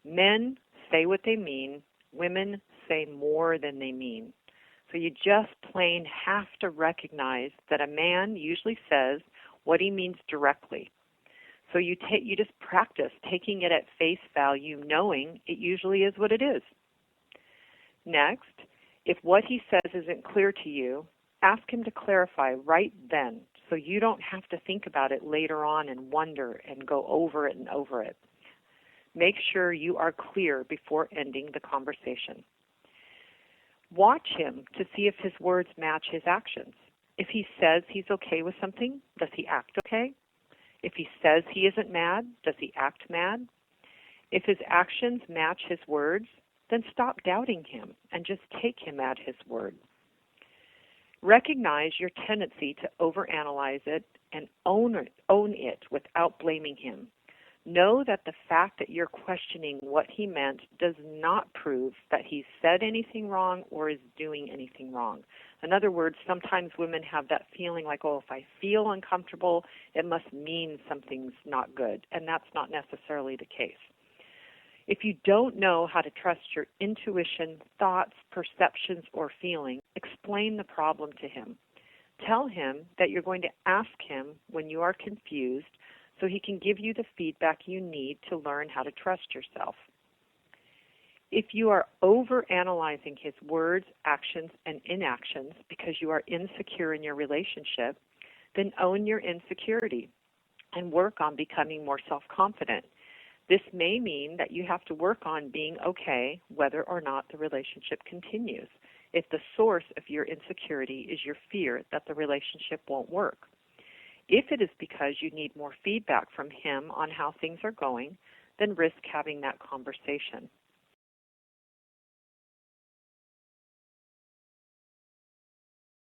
Men say what they mean. Women say more than they mean. So you just plain have to recognize that a man usually says what he means directly. So you just practice taking it at face value, knowing it usually is what it is. Next, if what he says isn't clear to you, ask him to clarify right then so you don't have to think about it later on and wonder and go over it and over it. Make sure you are clear before ending the conversation. Watch him to see if his words match his actions. If he says he's okay with something, does he act okay? If he says he isn't mad, does he act mad? If his actions match his words, then stop doubting him and just take him at his word. Recognize your tendency to overanalyze it and own it without blaming him. Know that the fact that you're questioning what he meant does not prove that he's said anything wrong or is doing anything wrong. In other words, sometimes women have that feeling like, oh, if I feel uncomfortable, it must mean something's not good, and that's not necessarily the case. If you don't know how to trust your intuition, thoughts, perceptions, or feelings, explain the problem to him. Tell him that you're going to ask him when you are confused so he can give you the feedback you need to learn how to trust yourself. If you are overanalyzing his words, actions, and inactions because you are insecure in your relationship, then own your insecurity and work on becoming more self-confident. This may mean that you have to work on being okay whether or not the relationship continues, if the source of your insecurity is your fear that the relationship won't work. If it is because you need more feedback from him on how things are going, then risk having that conversation.